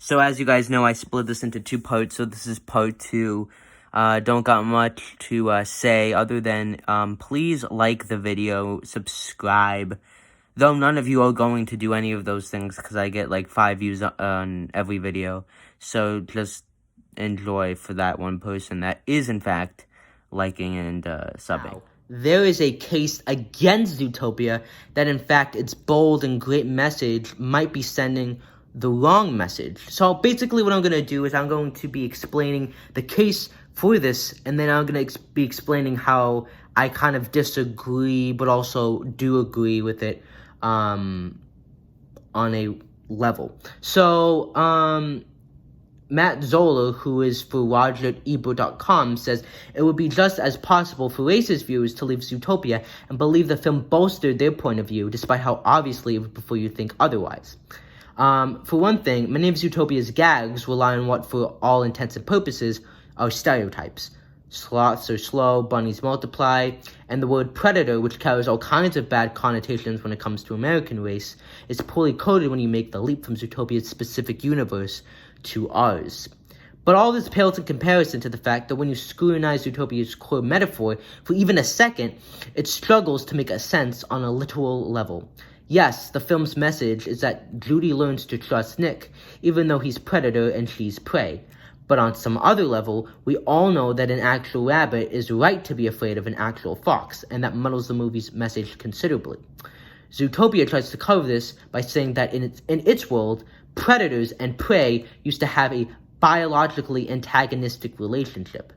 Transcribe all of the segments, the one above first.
So as you guys know, I split this into 2 parts, so this is part 2. Don't got much to say other than please like the video, subscribe. Though none of you are going to do any of those things because I get like 5 views on every video. So just enjoy for that one person that is in fact liking and subbing. There is a case against Zootopia that in fact its bold and great message might be sending the wrong message. So basically what I'm going to do is I'm going to be explaining the case for this, and then I'm going to be explaining how I kind of disagree but also do agree with it on a level. So Matt Zoller, who is for RogerEbert.com, says it would be just as possible for racist viewers to leave Zootopia and believe the film bolstered their point of view, despite how obviously it would before you think otherwise. For one thing, many of Zootopia's gags rely on what, for all intents and purposes, are stereotypes. Sloths are slow, bunnies multiply, and the word predator, which carries all kinds of bad connotations when it comes to American race, is poorly coded when you make the leap from Zootopia's specific universe to ours. But all this pales in comparison to the fact that when you scrutinize Zootopia's core metaphor for even a second, it struggles to make a sense on a literal level. Yes, the film's message is that Judy learns to trust Nick, even though he's predator and she's prey. But on some other level, we all know that an actual rabbit is right to be afraid of an actual fox, and that muddles the movie's message considerably. Zootopia tries to cover this by saying that in its world, predators and prey used to have a biologically antagonistic relationship.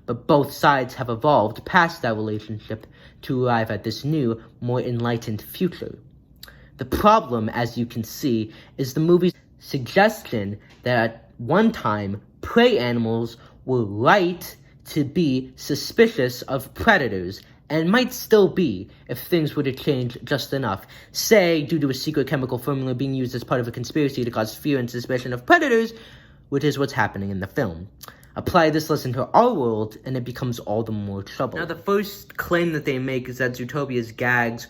But both sides have evolved past that relationship to arrive at this new, more enlightened future. The problem, as you can see, is the movie's suggestion that at one time, prey animals were right to be suspicious of predators, and might still be if things were to change just enough. Say, due to a secret chemical formula being used as part of a conspiracy to cause fear and suspicion of predators, which is what's happening in the film. Apply this lesson to our world, and it becomes all the more trouble. Now, the first claim that they make is that Zootopia's gags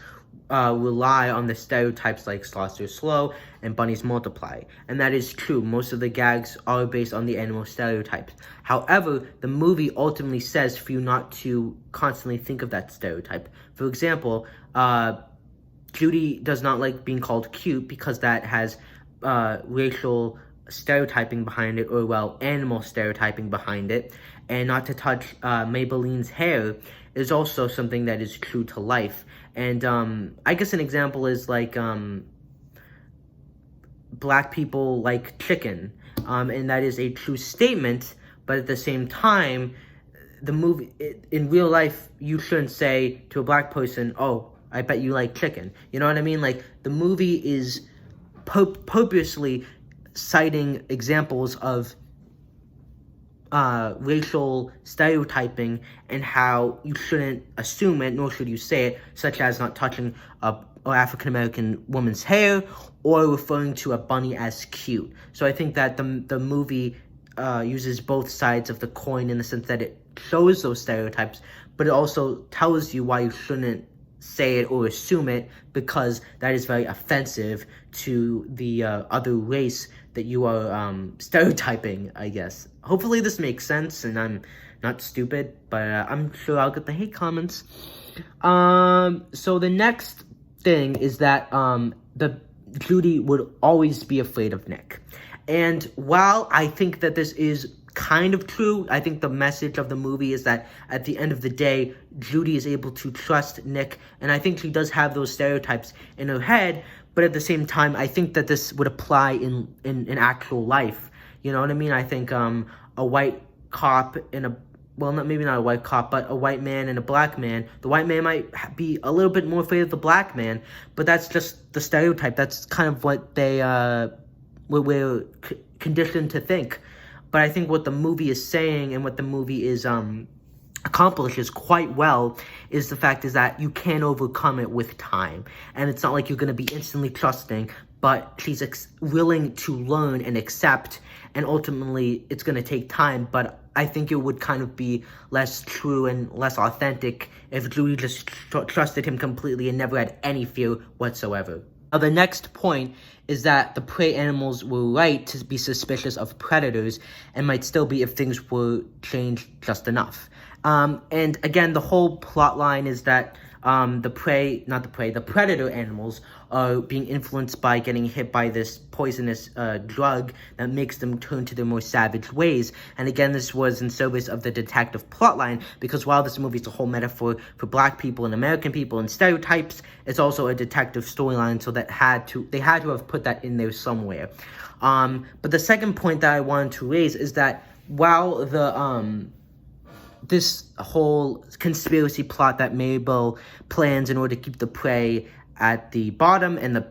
rely on the stereotypes like sloths are slow and bunnies multiply. And that is true. Most of the gags are based on the animal stereotypes. However, the movie ultimately says for you not to constantly think of that stereotype. For example, Judy does not like being called cute because that has racial stereotyping behind it, or well, animal stereotyping behind it. And not to touch Maybelline's hair is also something that is true to life. And I guess an example is like black people like chicken, and that is a true statement. But at the same time, the movie in real life, you shouldn't say to a black person, "Oh, I bet you like chicken." You know what I mean? Like the movie is purposely citing examples of racial stereotyping and how you shouldn't assume it, nor should you say it, such as not touching an African-American woman's hair or referring to a bunny as cute. So I think that the movie uses both sides of the coin in the sense that it shows those stereotypes, but it also tells you why you shouldn't say it or assume it, because that is very offensive to the other race that you are stereotyping, I guess. Hopefully this makes sense and I'm not stupid, but I'm sure I'll get the hate comments. So the next thing is that the Judy would always be afraid of Nick. And while I think that this is kind of true, I think the message of the movie is that at the end of the day, Judy is able to trust Nick, and I think she does have those stereotypes in her head, but at the same time, I think that this would apply in actual life. You know what I mean? I think a white cop maybe not a white cop, but a white man and a black man, the white man might be a little bit more afraid of the black man, but that's just the stereotype. That's kind of what we're conditioned to think. But I think what the movie is saying and what the movie is accomplishes quite well is the fact is that you can overcome it with time. And it's not like you're going to be instantly trusting, but she's willing to learn and accept, and ultimately it's going to take time. But I think it would kind of be less true and less authentic if Julie just trusted him completely and never had any fear whatsoever. Now, the next point is that the prey animals were right to be suspicious of predators, and might still be if things were changed just enough. And again, the whole plot line is that the predator animals are being influenced by getting hit by this poisonous drug that makes them turn to their more savage ways. And again, this was in service of the detective plotline, because while this movie is a whole metaphor for Black people and American people and stereotypes, it's also a detective storyline, so they had to have put that in there somewhere. But the second point that I wanted to raise is that while this whole conspiracy plot that Mabel plans in order to keep the prey at the bottom and the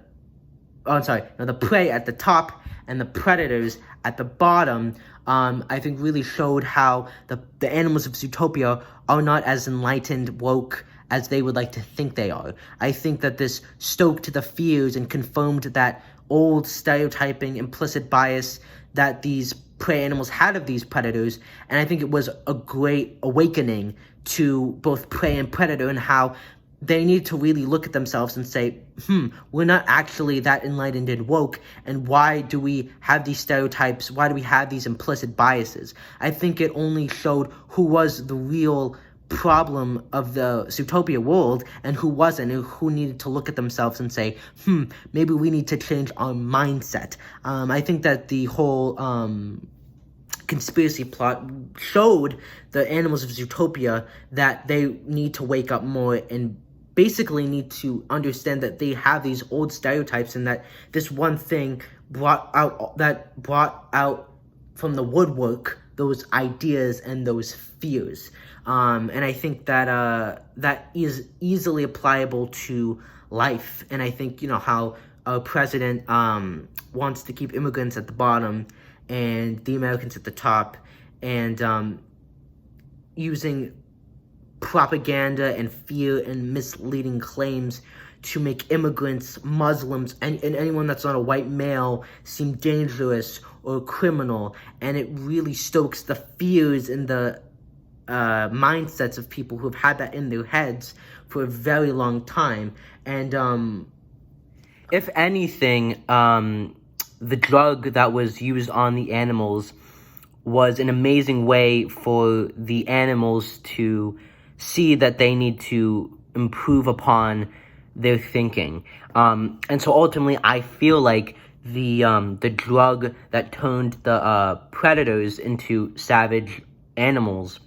prey at the top and the predators at the bottom, I think really showed how the animals of Zootopia are not as enlightened, woke, as they would like to think they are. I think that this stoked the fears and confirmed that old stereotyping, implicit bias that these prey animals had of these predators, and I think it was a great awakening to both prey and predator, and how they need to really look at themselves and say, we're not actually that enlightened and woke, and why do we have these stereotypes? Why do we have these implicit biases? I think it only showed who was the real problem of the Zootopia world and who wasn't, and who needed to look at themselves and say, maybe we need to change our mindset. I think that the whole conspiracy plot showed the animals of Zootopia that they need to wake up more and basically need to understand that they have these old stereotypes, and that this one thing brought out from the woodwork those ideas and those fears. And I think that that is easily applicable to life. And I think, how our president wants to keep immigrants at the bottom and the Americans at the top, and using propaganda and fear and misleading claims to make immigrants, Muslims, and anyone that's not a white male seem dangerous or criminal. And it really stokes the fears and the mindsets of people who have had that in their heads for a very long time. And if anything, the drug that was used on the animals was an amazing way for the animals to see that they need to improve upon their thinking. And so ultimately, I feel like the drug that turned the predators into savage animals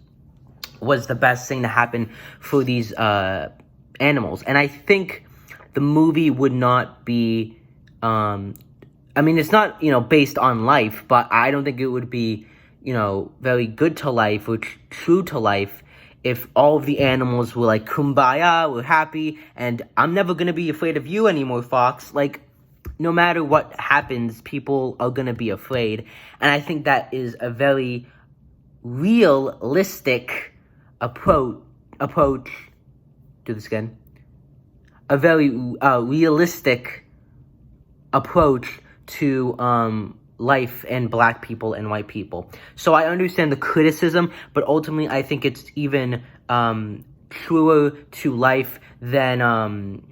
was the best thing to happen for these animals. And I think the movie would not be, it's not, based on life, but I don't think it would be, very good to life or true to life if all of the animals were like, kumbaya, we're happy, and I'm never gonna be afraid of you anymore, Fox. Like, no matter what happens, people are gonna be afraid. And I think that is a very realistic approach, do this again, a very realistic approach to life and Black people and white people. So I understand the criticism, but ultimately I think it's even truer to life than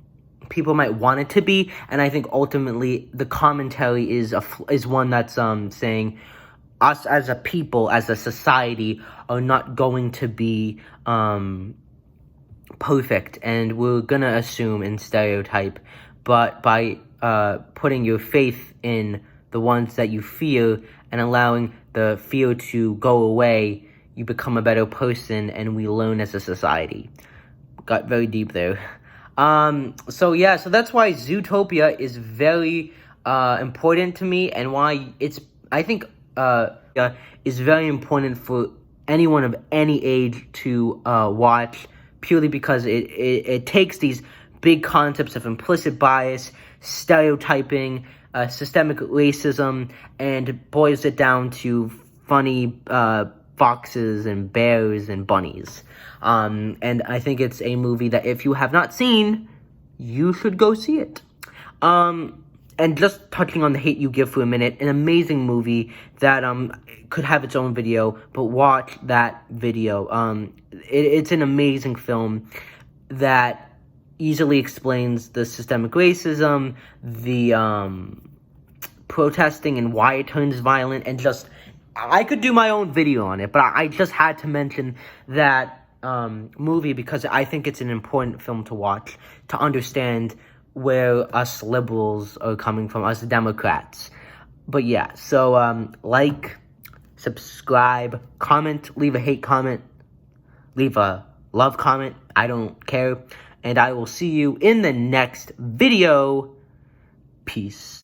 people might want it to be. And I think ultimately the commentary is one that's saying us as a people, as a society, are not going to be perfect, and we're gonna assume and stereotype. But by putting your faith in the ones that you fear and allowing the fear to go away, you become a better person, and we learn as a society. Got very deep there. So that's why Zootopia is very important to me, and why I think is very important for anyone of any age to watch, purely because it takes these big concepts of implicit bias, stereotyping, systemic racism, and boils it down to funny foxes and bears and bunnies. And I think it's a movie that if you have not seen, you should go see it. And just touching on The Hate U Give for a minute, an amazing movie that could have its own video, but watch that video. It's an amazing film that easily explains the systemic racism, the protesting and why it turns violent, and just, I could do my own video on it, but I just had to mention that movie because I think it's an important film to watch to understand where us liberals are coming from, us Democrats. But yeah, so like, subscribe, comment, leave a hate comment, leave a love comment, I don't care, and I will see you in the next video. Peace.